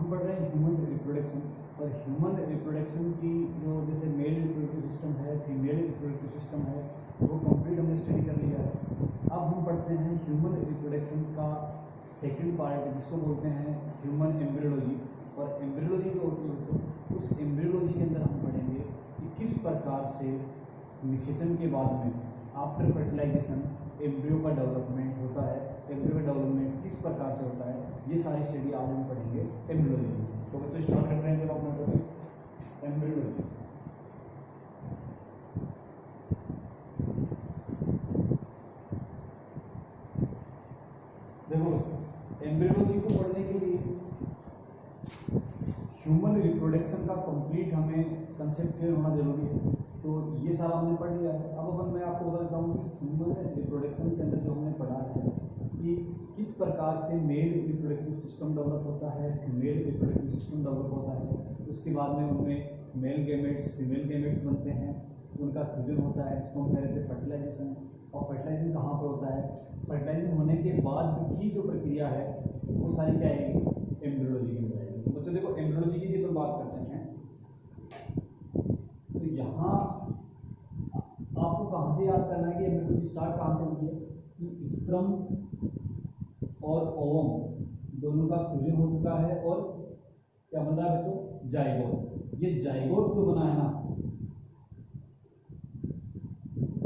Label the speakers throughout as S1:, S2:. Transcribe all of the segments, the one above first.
S1: हम पढ़ रहे हैं ह्यूमन रिप्रोडक्शन, और ह्यूमन रिप्रोडक्शन की जो जैसे मेल रिप्रोडक्टिव सिस्टम है, फीमेल रिप्रोडक्टिव सिस्टम है, वो कंप्लीट हमने स्टडी कर लिया है। अब हम पढ़ते हैं ह्यूमन रिप्रोडक्शन का सेकंड पार्ट, जिसको बोलते हैं ह्यूमन एम्ब्रियोलॉजी। और एम्ब्रियोलॉजी जो होती है, उस एम्ब्रियोलॉजी के अंदर हम पढ़ेंगे कि किस प्रकार से निषेचन के बाद में आफ्टर फर्टिलाइजेशन एम्ब्रियो का डेवलपमेंट होता है, एम्ब्रियो का डेवलपमेंट किस प्रकार से होता है, ये सारी स्टडी आज हम पढ़ेंगे एम्ब्रियोलॉजी में। तो बच्चों स्टार्ट करते हैं जब अपना टॉपिक एम्ब्रियोलॉजी। देखो एम्ब्रियोलॉजी को पढ़ने के लिए ह्यूमन रिप्रोडक्शन का कंप्लीट हमें कंसेप्ट क्लियर होना जरूरी है। तो ये सारा हमने पढ़ लिया है। अब अपन मैं आपको बता देता हूँ कि ह्यूमन रिप्रोडक्शन के अंदर जो हमने पढ़ा है कि किस प्रकार से मेल रिप्रोडक्टिव सिस्टम डेवलप होता है, फीमेल रिप्रोडक्टिव सिस्टम डेवलप होता है, उसके बाद में उनमें मेल गैमेट्स फीमेल गैमेट्स बनते हैं, उनका फ्यूजन होता है, जिसको हम कह रहे थे फर्टिलाइजेशन। और फर्टिलाइजेशन कहाँ पर होता है, फर्टिलाइजेशन होने के बाद की जो प्रक्रिया है वो सारी क्या आएगी, एम्ब्रियोलॉजी की हो जाएगी। तो बच्चों देखो एम्ब्रियोलॉजी की जब बात करते हैं तो यहाँ आपको कहाँ से याद करना है कि एम्ब्रियोलॉजी स्टार्ट कहाँ से होती है कि स्पर्म और ओवम दोनों का फ्यूजन हो चुका है और क्या बन रहा है बच्चों, जाइगोट। ये जाइगोट जो बना है ना,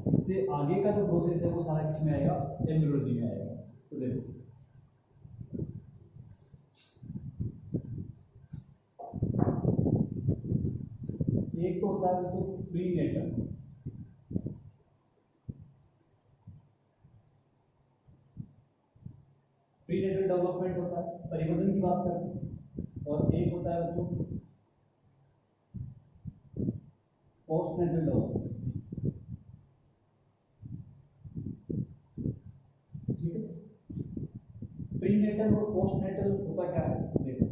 S1: इससे आगे का जो प्रोसेस है वो सारा किस में आएगा, एम्ब्रियोलॉजी में आएगा। तो देखो एक तो होता है बच्चों प्रीनेटल, प्रीनेटल डेवलपमेंट होता है, परिवर्तन की बात करते हैं। और एक होता है बच्चों पोस्टनेटल डेवलपमेंट। ठीक है, प्रीनेटल और पोस्टनेटल होता क्या है, देखो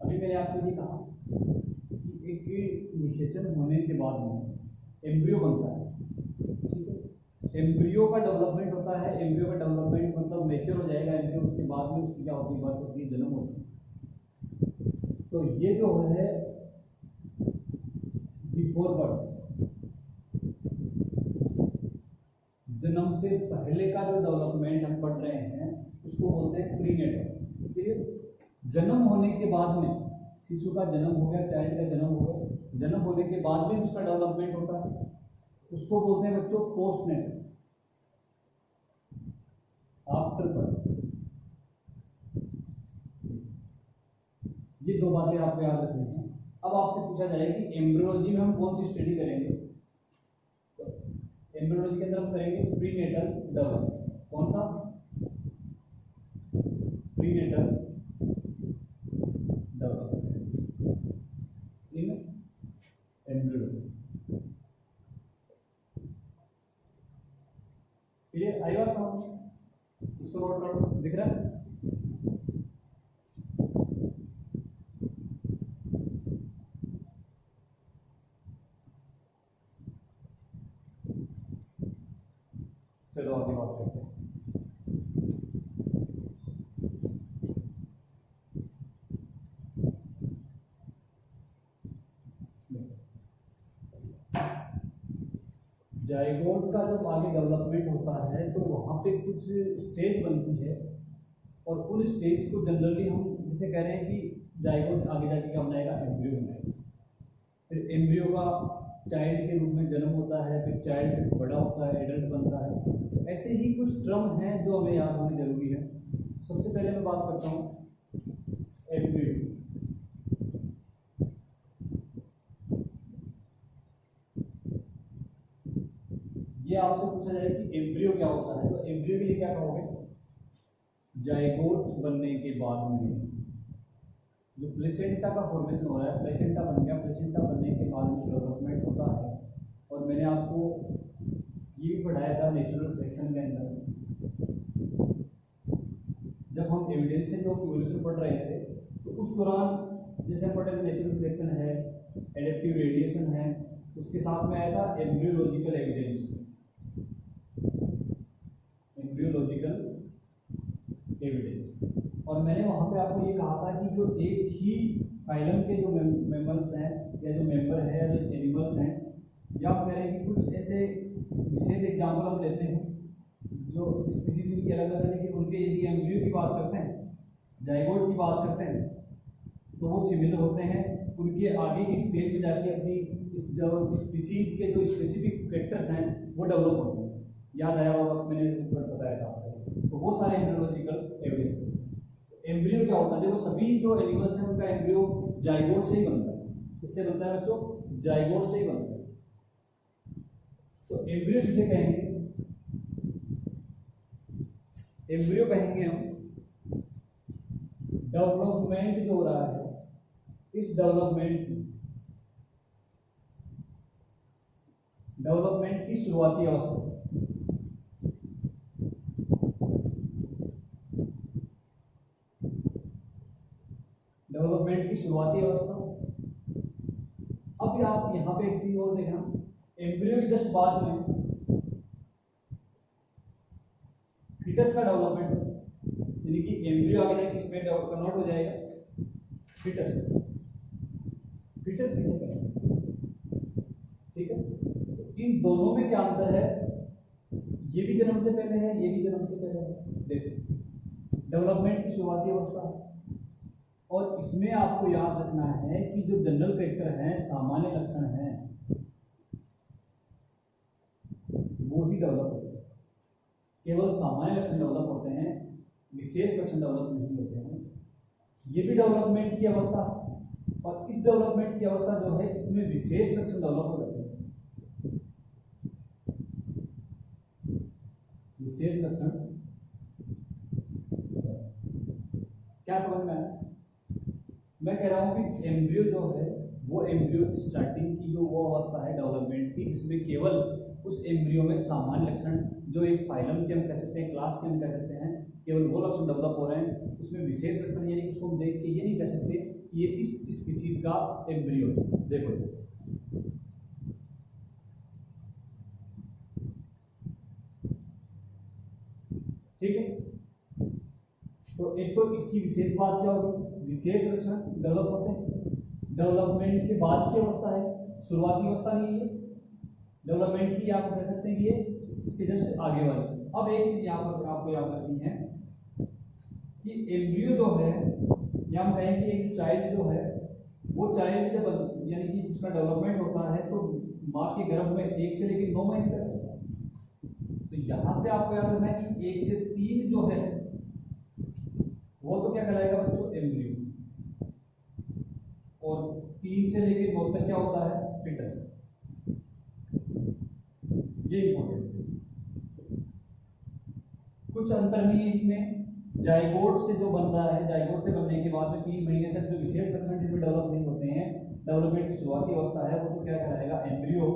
S1: अभी मैंने आपको ये कहा कि एक निषेचन होने के बाद में एम्ब्रियो बनता है। ठीक है, एम्ब्रियो का डेवलपमेंट होता है, एम्ब्रियो का डेवलपमेंट मतलब मैच्योर हो जाएगा एम्ब्रियो, उसके बाद में उसकी क्या होती है, बर्थ होती है, जन्म होता है। तो ये जो है बिफोर बर्थ, जन्म से पहले का जो डेवलपमेंट हम पढ़ रहे हैं उसको बोलते हैं प्रीनेटल। ठीक है, जन्म होने के बाद में शिशु का जन्म हो गया, चाइल्ड का जन्म हो गया, जन्म होने के बाद में उसका डेवलपमेंट होता है, उसको बोलते हैं बच्चों पोस्टनेटल, आफ्टर बर्थ। ये दो बातें आपको याद रखनी है। अब आपसे पूछा जाए कि एम्ब्रियोलॉजी में हम कौन सी स्टडी करेंगे, तो एम्ब्रियोलॉजी के अंदर हम करेंगे प्रीनेटल डेवलपमेंट। कौन सा, prenatal development in embryology. Clear, आई बात समझ, इसको नोट करो, दिख रहा है। चलो आगे बात करते हैं। जाइगोट का जब आगे डेवलपमेंट होता है तो वहाँ पे कुछ स्टेज बनती है, और उन स्टेज को जनरली हम जैसे कह रहे हैं कि जाइगोट आगे जाके क्या बनाएगा, एम्ब्रियो बनाएगा। फिर एम्ब्रियो का चाइल्ड के रूप में जन्म होता है, फिर चाइल्ड बड़ा होता है, एडल्ट बनता है। तो ऐसे ही कुछ टर्म हैं जो हमें याद होने जरूरी है। सबसे पहले मैं बात करता हूँ एम्ब्रियो। ये आपसे पूछा जाए कि एम्ब्रियो क्या होता है, तो एम्ब्रियो के लिए क्या कहोगे, जाइगोट बनने के बाद में जो प्लेसेंटा का फॉर्मेशन हो रहा है, प्लेसेंटा बन गया, प्लेसेंटा बनने के बाद में डेवलपमेंट होता है। और मैंने आपको ये भी पढ़ाया था नेचुरल सिलेक्शन के अंदर, जब हम एविडेंस से जो इवोल्यूशन पढ़ रहे थे तो उस दौरान जैसे हम पढ़े थे नेचुरल सिलेक्शन है, एडेप्टिव रेडिएशन है, उसके साथ में आया था एम्ब्रियोलॉजिकल एविडेंस। Embryological evidence. और मैंने वहाँ पे आपको ये कहा था कि जो एक ही फाइलम के जो मेम्बर्स हैं या जो मेंबर है या जो एनिमल्स हैं, या आप कह रहे हैं कि कुछ ऐसे विशेष एग्जाम्पल हम लेते हैं जो स्पीसीज उनकी अलग अलग है, लेकिन उनके यदि एम्ब्रियो की बात करते हैं, जाइगोट की बात करते हैं, तो वो सिमिलर होते हैं। उनके आगे की स्टेज में जाके अपनी जो स्पीसीज के जो स्पेसिफिक कैरेक्टर्स हैं वो डेवलप होते हैं। याद आया होगा, मैंने बताया था आपको। तो वो सारे एम्ब्रियोलॉजिकल एविडेंस है। एम्ब्रियो क्या होता है, देखो सभी जो एनिमल्स हैं उनका एम्ब्रियो जाइगोट से ही बनता है। किससे बनता है बच्चों? जाइगोट से ही बनता है। तो एम्ब्रियो किसे कहेंगे? एम्ब्रियो कहेंगे हम डेवलपमेंट जो हो रहा है, इस डेवलपमेंट की शुरुआती अवस्था। डेवलपमेंट की शुरुआती अवस्था। अब आप यहां पे एक चीज और देखना, एम्ब्रियो के जस्ट बाद में फीटस का डेवलपमेंट, यानी कि एम्ब्रियो आगे जाके किसमें कन्वर्ट हो जाएगा? फीटस। फीटस किसे कहते हैं? ठीक है, तो इन दोनों में क्या अंतर है? ये भी जन्म से पहले है, ये भी जन्म से पहले है। देखो डेवलपमेंट की शुरुआती अवस्था, और इसमें आपको याद रखना है कि जो जनरल कैरेक्टर हैं, सामान्य लक्षण हैं, वो ही डेवलप होते हैं। केवल सामान्य लक्षण डेवलप होते हैं, विशेष लक्षण डेवलप नहीं होते हैं। ये भी डेवलपमेंट की अवस्था, और इस डेवलपमेंट की अवस्था जो है, इसमें विशेष लक्षण डेवलप हो जाते हैं। विशेष लक्षण क्या समझ में आया? मैं कह रहा हूं कि एम्ब्रियो जो है, वो एम्ब्रियो स्टार्टिंग की जो वो अवस्था है डेवलपमेंट की, जिसमें केवल उस एम्ब्रियो में सामान्य लक्षण, जो एक फाइलम के हम कह सकते हैं, क्लास के हम कह सकते हैं, केवल वो लक्षण डेवलप हो रहे हैं। उसमें विशेष लक्षण यानी उसको हम देख के ये नहीं कह सकते कि ये इस स्पीसीज का एम्ब्रियो। देखो ठीक है, तो एक तो इसकी विशेष बात क्या होगी? विशेष लक्षण डेवलप होते हैं। डेवलपमेंट के बाद की अवस्था है, शुरुआती अवस्था नहीं है डेवलपमेंट की, आप कह सकते हैं कि ये इसके जस्ट आगे वाली। अब एक चीज यहाँ पर आपको याद रखनी है कि एम्ब्रियो जो है, या हम कहें कि एक चाइल्ड जो है, वो चाइल्ड जब यानी कि उसका डेवलपमेंट होता है तो माँ के गर्भ में 1 से लेकर 9 महीने तक होता है। तो यहां से आपको याद रखना है कि 1 से 3 जो है वो तो क्या कहलाएगा बच्चों? एम्ब्रियो। और 3 से लेकर 9 तक क्या होता है? फीटस। ये इंपॉर्टेंट है। कुछ अंतर नहीं है इसमें। जाइगोट से जो बन रहा है, जाइगोट से बनने के बाद में 3 महीने तक जो विशेष लक्षण जिसमें डेवलप नहीं होते हैं, डेवलपमेंट की शुरुआती अवस्था है, वो तो क्या कहलाएगा? एम्ब्रियो।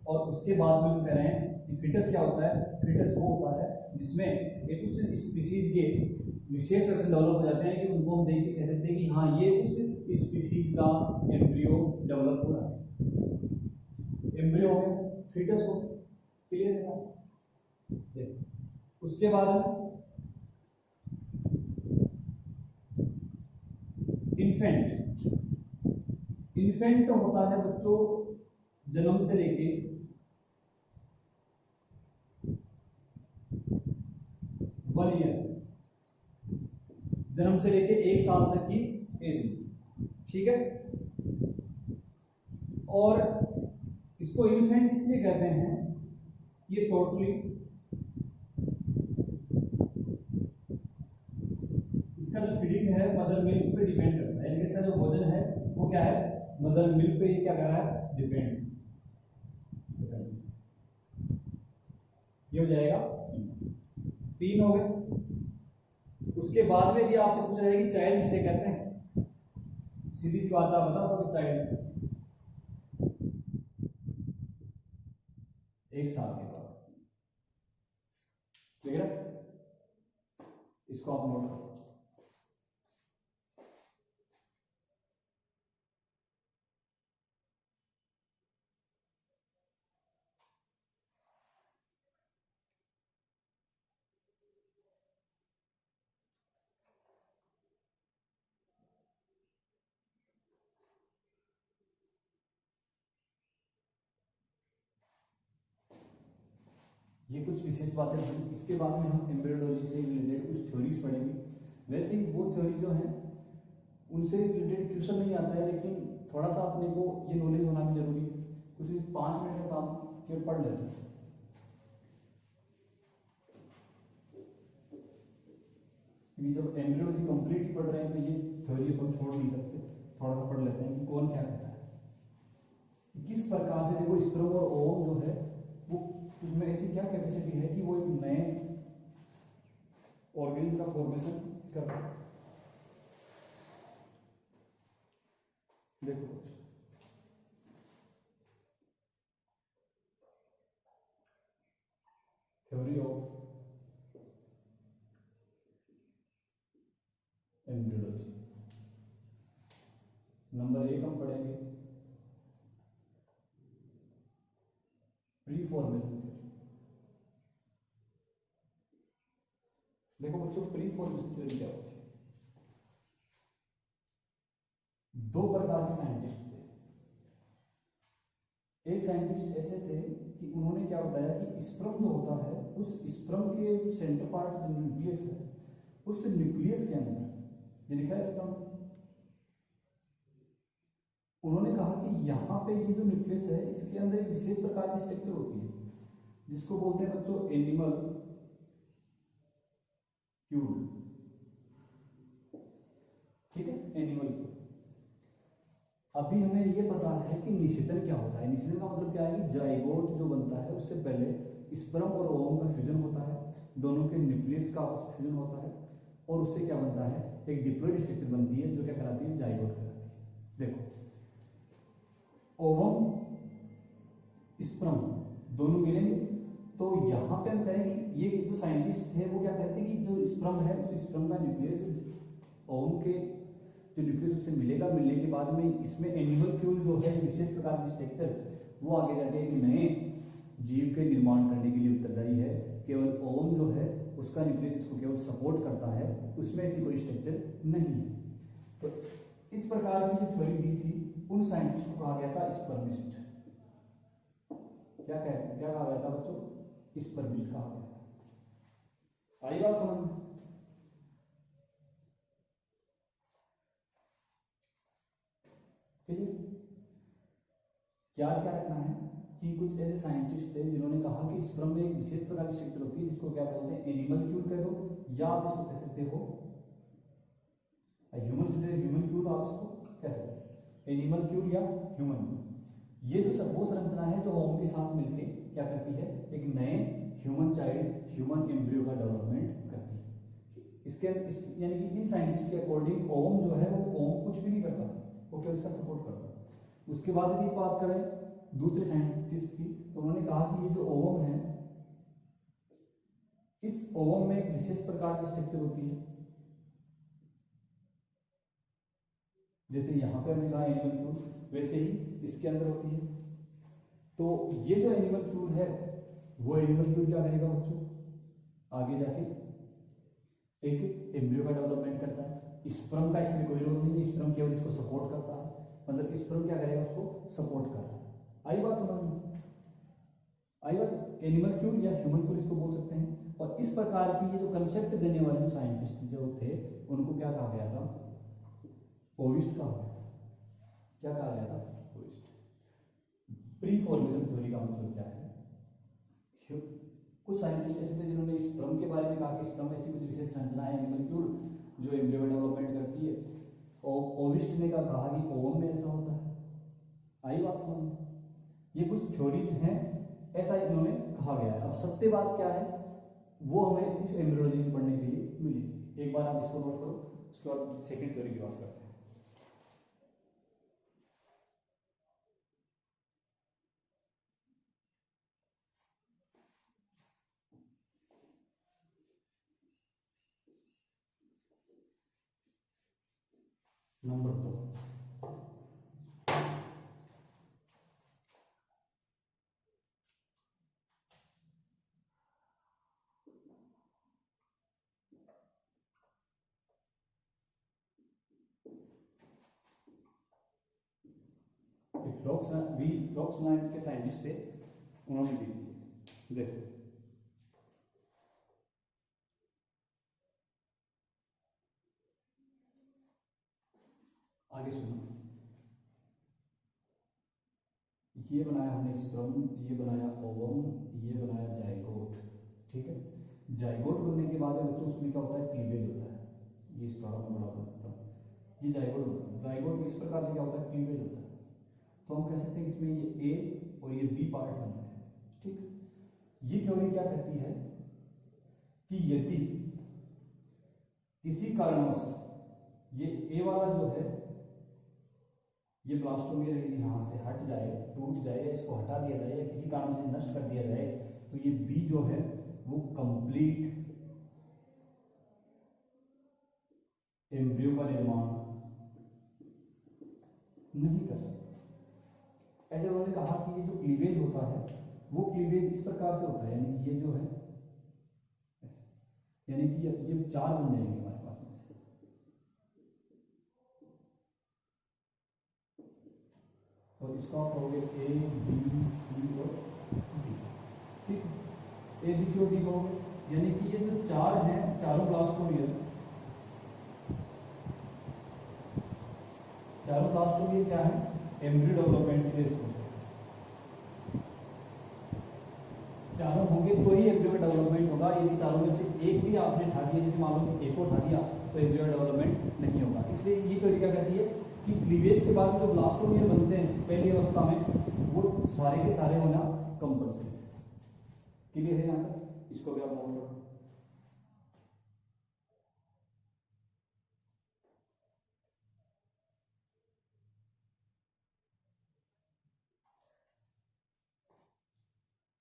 S1: और उसके बाद में हम कह रहे हैं कि फीटस क्या होता है? फीटस वो होता है जिसमें एक उस स्पीसीज के विशेष लक्षण डेवलप हो जाते हैं कि उनको हम देख के कह सकते हैं कि हाँ, ये उस स्पीसीज का एम्ब्रियो डेवलप हो रहा है। एम्ब्रियो हो गया, फीटस हो गया। क्लियर है? उसके बाद इन्फेंट। इन्फेंट होता है बच्चों जन्म से लेके 1 ईयर, जन्म से लेके 1 साल तक की एज में। ठीक है, और इसको इन्फेंट इसलिए कहते हैं, ये टोटली इसका जो फीडिंग है मदर मिल्क पे डिपेंड करता है, यानी इसका जो भोजन है वो क्या है? मदर मिल्क पे ये क्या कर रहा है? डिपेंड। ये हो जाएगा 3 हो गए। उसके बाद में यदि आपसे पूछा जाए कि चाइल्ड किसे कहते हैं, सीधी सी बात आप बता दो, चाइल्ड 1 साल के बाद। ठीक है, इसको आप नोट करो। ये कुछ विशेष बातें थी। इसके बाद में हम एम्ब्रियोलॉजी से रिलेटेड कुछ थ्योरीज पढ़ेंगे। वैसे ही वो थ्योरी जो है उनसे रिलेटेड क्वेश्चन नहीं आता है, लेकिन थोड़ा सा अपने को ये नॉलेज होना भी जरूरी है। कुछ 5 मिनट का काम केवल पढ़ लेते हैं। क्योंकि जब एम्ब्रियोलॉजी कंप्लीट ही पढ़ रहे हैं तो ये थ्योरी अपन छोड़ नहीं सकते, थोड़ा सा पढ़ लेते हैं कि कौन क्या कहता है, किस प्रकार से। देखो स्पर्म और ओवम जो है वो उसमें ऐसी क्या कैपेसिटी है कि वो एक नए ऑर्गेनिज्म का फॉर्मेशन कर रहा है। देखो थ्योरी ऑफ एम्ब्रियोलॉजी नंबर 1 हम पढ़ेंगे प्री फॉर्मेशन थ्योरी। देखो बच्चों प्री फॉर्मेशन थ्योरी क्या होती है। दो प्रकार के साइंटिस्ट थे। एक साइंटिस्ट ऐसे थे कि उन्होंने क्या बताया कि स्पर्म जो होता है उस स्पर्म के जो सेंटर पार्ट जो न्यूक्लियस है उस न्यूक्लियस के अंदर ये लिखा है स्पर्म, उन्होंने कहा कि यहाँ पे ये जो न्यूक्लियस है इसके अंदर एक विशेष प्रकार की स्ट्रक्चर होती है जिसको बोलते हैं बच्चों एनिमल क्यूल। ठीक है, एनिमल क्यूल। अभी हमें ये पता है कि निषेचन क्या होता है। निषेचन का मतलब क्या है कि जाइगोट जो बनता है उससे पहले स्पर्म और ओवम का फ्यूजन होता है, दोनों के न्यूक्लियस का आपस में फ्यूजन होता है और उससे क्या बनता है एक डिप्लॉइड स्ट्रक्चर बनती है जो क्या कहलाती है जाइगोट कहलाती है। देखो ओवम स्पर्म दोनों मिलेंगे तो यहाँ पे हम कहेंगे ये जो साइंटिस्ट थे वो क्या कहते हैं कि जो स्पर्म है उस स्पर्म का न्यूक्लियस ओवम के जो न्यूक्लियस उससे मिलेगा, मिलने के बाद में इसमें एनिमल फ्यूल जो है विशेष प्रकार की स्ट्रक्चर वो आगे जाके एक नए जीव के निर्माण करने के लिए उत्तरदायी है। केवल ओवम जो है उसका न्यूक्लियस इसको केवल सपोर्ट करता है, उसमें ऐसी कोई स्ट्रक्चर नहीं है। तो इस प्रकार की जो थ्योरी दी थी उन साइंटिस्ट को कहा गया था स्पर्मिस्ट। क्या कहा गया था बच्चों, स्पर्मिस्ट कहा गया था। आई बात समझ में? याद क्या रखना है कि कुछ ऐसे साइंटिस्ट थे जिन्होंने कहा कि स्पर्म में एक विशेष प्रकार की स्ट्रक्चर होती है जिसको क्या बोलते हैं एनिमल क्यूल कह दो या आप इसको कह सकते हो ह्यूमन क्यूल, आप इसको कह सकते हो एनिमल क्यूल या ह्यूमन क्यूल। ये जो सब वो संरचना है जो ओम के साथ मिलके क्या करती है एक नए ह्यूमन चाइल्ड ह्यूमन एम्ब्रियो का डेवलपमेंट करती है। यानी कि इन साइंटिस्ट के अकॉर्डिंग ओम जो है वो ओम कुछ भी नहीं करता, वो केवल इसका सपोर्ट करता है। उसके बाद यदि बात करें दूसरे साइंटिस्ट की तो उन्होंने कहा कि ये जो ओवम है इस ओवम में एक विशेष प्रकार की स्ट्रक्चर होती है, जैसे यहां पे हमने कहा एनिमल क्यूल वैसे ही इसके अंदर होती है। तो ये जो एनिमल क्यूल है वो एनिमल क्यूल क्या करेगा बच्चों आगे जाके एक एम्ब्रियो का डेवलपमेंट करता है। स्पर्म का इसमें कोई रोल नहीं है, स्पर्म केवल इसको सपोर्ट करता है, मतलब स्पर्म क्या करेगा उसको सपोर्ट कर रहा है। आई बात समझ में? आई बात? एनिमल क्यूल या ह्यूमन क्यूल इसको बोल सकते हैं। और इस प्रकार की ये जो कंसेप्ट देने वाले जो साइंटिस्ट जो थे उनको क्या कहा गया था, ओविस्ट कहा गया। क्या कहा गया था, ओविस्ट। प्री फॉर्मेशन थ्योरी का मतलब क्या है, कुछ साइंटिस्ट ऐसे थे जिन्होंने स्पर्म के बारे में कहा कि स्पर्म ऐसी कुछ विशेष संरचना है एनिमल क्यूल जो एम्ब्रियो डेवलपमेंट करती है, और ओविस्ट ने कहा कि ओवम में ऐसा होता है। आई बात समझ में? ये कुछ थ्योरीज हैं ऐसा इन्होंने कहा गया है। अब सत्य बात क्या है वो हमें इस एम्ब्रियोलॉजी में पढ़ने के लिए मिलेगी। एक बार आप इसको नोट करो, उसके बाद सेकंड थ्योरी की बात करते हैं। नंबर 2, रॉक्स नाम के साइंटिस्ट थे, उन्होंने दी थी। देखो
S2: आगे सुनो, ये बनाया हमने स्पर्म, ये बनाया ओवम, ये बनाया जाइगोट, ठीक है। जाइगोट बनने के बाद में बच्चों उसमें क्या होता है, क्लीवेज होता है, ये स्पर्म बड़ा होता है, ये जाइगोट होता है। जाइगोट में इस प्रकार से क्या होता है, क्लीवेज होता है। तो हम कह सकते हैं इसमें ये ए और ये बी पार्ट बनते हैं, ठीक। ये थ्योरी क्या कहती है कि यदि किसी कारणवश ये ए वाला जो है, ये ब्लास्टोमियर यदि यहाँ से हट जाए, टूट जाए, या इसको हटा दिया जाए, या किसी कारण से नष्ट कर दिया जाए, तो ये बी जो है वो कंप्लीट एम्ब्रियो का निर्माण नहीं कर सकता। ऐसे उन्होंने कहा कि ये जो क्लीवेज होता है वो क्लीवेज इस प्रकार से होता है, यानी कि ये जो है ऐसे, यानी कि ये चार बन जाएंगे हमारे पास में से, और इसको आप कहोगे ए बी सी और डी, ठीक है। ए बी सी और डी कहोगे, यानी कि ये जो चार हैं, चारों ब्लास्टोमियर, चारों ब्लास्टोमियर क्या है, एम्ब्रियो डेवलपमेंट के लिए इसको चारों होंगे तो ही एम्ब्रियो का डेवलपमेंट होगा। यदि चारों में से एक भी आपने उठा दिया, जैसे मान लो एक और उठा दिया, तो एम्ब्रियो डेवलपमेंट नहीं होगा। इसलिए ये थ्योरी क्या कहती है कि क्लीवेज के बाद जो ब्लास्टोमियर बनते हैं पहली अवस्था में, वो सारे के सारे होना कंपल्सरी है। क्लियर है यहाँ तक? इसको भी आप नोट करो।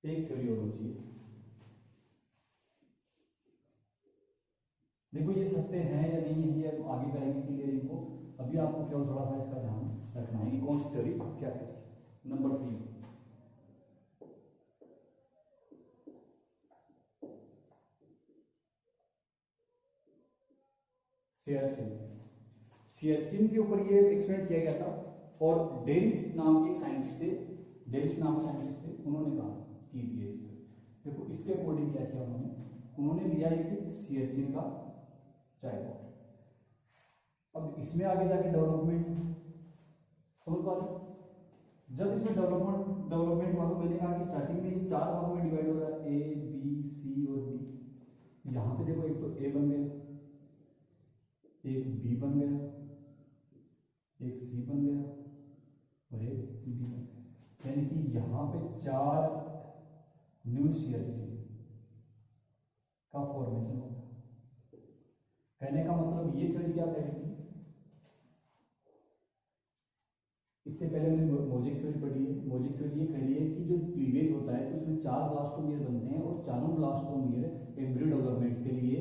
S2: एक थ्योरी और होती है, देखो ये सत्य है या नहीं है, ये हम आगे करेंगे क्लियर इनको। अभी आपको केवल थोड़ा सा इसका ध्यान रखना है कि कौन सी थ्योरी क्या करेगी। नंबर 3, सियरचिन के ऊपर ये एक्सपेरिमेंट किया गया था, और डेरिस नाम के साइंटिस्ट थे, डेरिस नाम के साइंटिस्ट थे, उन्होंने कहा की थी। देखो इसके अकॉर्डिंग क्या किया उन्होंने लिया एक सियरचिन का जाइगोट। अब इसमें आगे जाके डेवलपमेंट समझ पा रहे, जब इसमें डेवलपमेंट हुआ तो मैंने कहा कि स्टार्टिंग में ये चार भागों में डिवाइड हो रहा है, ए बी सी और डी। यहाँ पे देखो एक तो ए बन गया, एक बी बन गया, एक सी बन गया और एक डी बन गया, यानी कि यहाँ पे 4 न्यू सियरचिन का फॉर्मेशन होगा। कहने का मतलब ये थ्योरी क्या कह रही थी, इससे पहले हमने मोजेक थ्योरी पढ़ी है। मोजेक थ्योरी ये कह रही है कि जो क्लीवेज होता है तो उसमें 4 ब्लास्टोमियर बनते हैं, और चारों ब्लास्टोमियर एम्ब्रियो डेवलपमेंट के लिए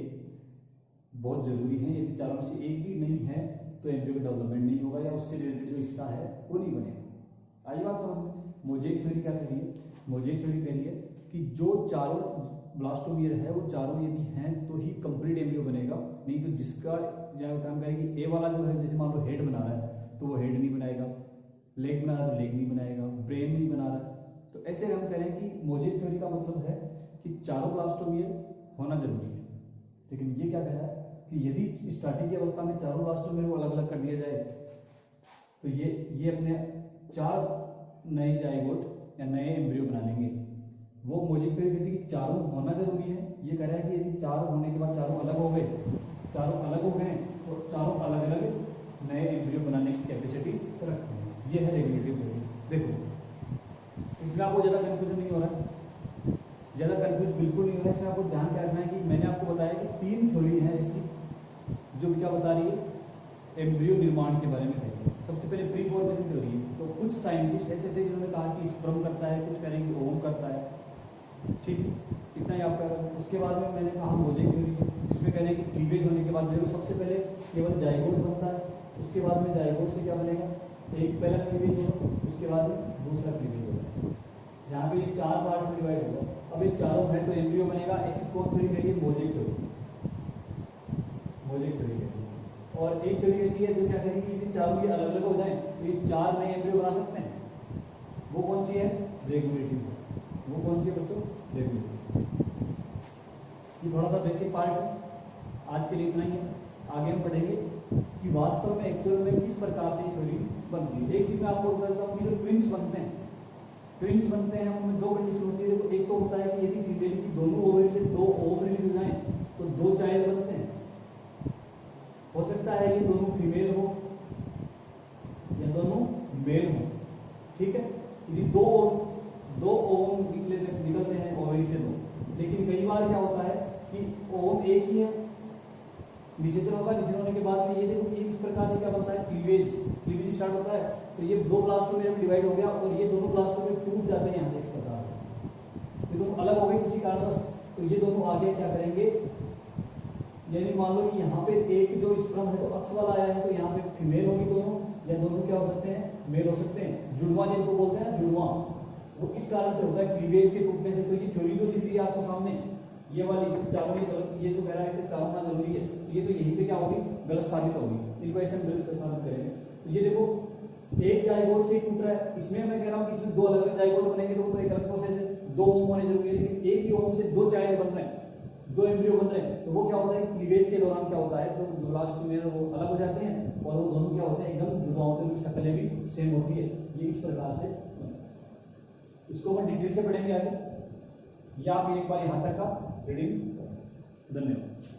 S2: बहुत जरूरी है। यदि चारों में से एक भी नहीं है तो एम्ब्रियो डेवलपमेंट नहीं होगा, या उससे रिलेटेड जो हिस्सा है वो नहीं बनेगा। आई बात समझ में? मोजेक थ्योरी क्या कह रही है, मोजेक थ्योरी कह रही है कि जो चारों ब्लास्टोमियर है वो चारों यदि हैं तो ही कंप्लीट एम्ब्रियो बनेगा, नहीं तो जिसका काम करेगी ए वाला जो है, जैसे मान लो हेड बना रहा है तो वो हेड नहीं बनाएगा, लेग बना रहा है तो लेग नहीं बनाएगा, ब्रेन नहीं बना रहा है। तो ऐसे हम कह रहे हैं कि मोजेक थ्योरी का मतलब है कि चारों ब्लास्टोमियर होना जरूरी है। लेकिन ये क्या कह रहा है कि यदि स्टार्टिंग की अवस्था में चारों ब्लास्टोमियर को अलग अलग कर दिया जाए तो ये अपने 4 नए जाइगोट या नए एम्ब्रियो बना लेंगे। वो मोजेक थ्योरी कहती है कि चारों होना जरूरी है। ये कह रहा है कि यदि 4 होने के बाद चारों अलग हो गए, चारों अलग हो गए तो चारों अलग अलग नए एम्ब्रियो बनाने की कैपेसिटी रखते हैं। ये है रेगुलेटिव थ्योरी। देखो इसमें आपको ज़्यादा कन्फ्यूजन नहीं हो रहा है, ज़्यादा कन्फ्यूज बिल्कुल नहीं हो रहा है। इसमें आपको ध्यान क्या रखना है कि मैंने आपको बताया कि 3 थ्योरी है ऐसी जो क्या बता रही है, एम्ब्रियो निर्माण के बारे में कह रही है। सबसे पहले प्री फॉर्मेशन थ्योरी है। तो कुछ साइंटिस्ट ऐसे थे जिन्होंने कहा कि स्पर्म करता है, कुछ करेंगे ओवम करता है, ठीक है, इतना ही आपका। उसके बाद में मैंने कहा मोजेक थ्योरी, इसमें कहने की क्लीवेज होने के बाद देखो सबसे पहले केवल जाइगोट बनता है, उसके बाद में जाइगोट से क्या बनेगा, एक पहला क्लीवेज होगा, उसके बाद में दूसरा क्लीवेज होगा। यहाँ पे ये 4 पार्ट में डिवाइड होगा। अब ये चारों है तो एम्ब्रियो बनेगा। ऐसी कौन थ्योरी कह रही है, मोजेक थ्योरी, मोजेक थ्योरी कह रही है। और एक थ्योरी ऐसी है जो क्या कहेगी कि चारों ये अलग अलग हो जाए तो ये 4 नए एम्ब्रियो बना सकते हैं। वो कौन सी है, रेगुलेटिव। वो कौन सी है बच्चों, रेगुलेटिव। ये थोड़ा सा बेसिक पार्ट है, आज के लिए इतना ही है। आगे हम पढ़ेंगे कि वास्तव
S1: वास्तव में एक्चुअल में किस प्रकार से थ्योरी बनती है। एक चीज मैं आपको बता देता हूँ कि जो ट्विंस बनते हैं, उनमें दो कंडीशन होती है। देखो, एक तो होता है कि यदि फीमेल की दोनों ओवरी से दो ओव रिलीज हो जाए तो दो चाइल्ड बनते हैं। हो सकता है ये दोनों फीमेल हो या दोनों मेल हो, ठीक है। यदि दो ओवम निकलते हैं ओवरी से दो, लेकिन कई बार क्या होता है कि ओवम एक ही है, निषेचन होगा। निषेचन होने के बाद में ये देखो कि इस प्रकार से क्या बनता है, क्लीवेज स्टार्ट होता है। तो ये दो ब्लास्टोमेरिया में डिवाइड हो गया और ये दोनों ब्लास्टोमेरिया टूट जाते हैं यहाँ से इस प्रकार से, ये दोनों अलग हो गए किसी कारणवश। तो ये दोनों आगे क्या करेंगे, यदि मान लो कि यहाँ पे एक जो स्पर्म है तो अक्ष वाला आया है, तो यहाँ पे फीमेल होगी दोनों, या दोनों क्या हो सकते हैं, मेल हो सकते हैं। जुड़वा जिनको बोलते हैं, जुड़वा, वो इस कारण से होता है क्लीवेज के टूटने से। तो ये थ्योरी जो दिख रही है आपको सामने, ये वाली चारों, ये तो कह रहा है कि चारों होना जरूरी है, तो ये तो यहीं पे क्या होगी, गलत साबित होगी। इनको ऐसे हम गलत साबित करेंगे। तो ये देखो एक जाइगोट से टूट रहा है, इसमें मैं कह रहा हूँ कि इसमें दो अलग अलग जाइगोट बनेंगे तो एक अलग प्रोसेस है, दो ओम होने जरूरी है। लेकिन एक ही ओम से दो चाइल्ड बन रहे हैं, दो एम्ब्रियो बन रहे हैं, तो वो क्या होता है, क्लीवेज के दौरान क्या होता है, तो जो ब्लास्टोमेरिया है वो अलग हो जाते हैं और वो दोनों क्या होते हैं, एकदम जुड़वा होते हैं, उनकी शक्लें भी सेम होती है। ये इस प्रकार से, इसको हम डिटेल से पढ़ेंगे आगे, या आप एक बार यहाँ तक का रीडिंग। धन्यवाद।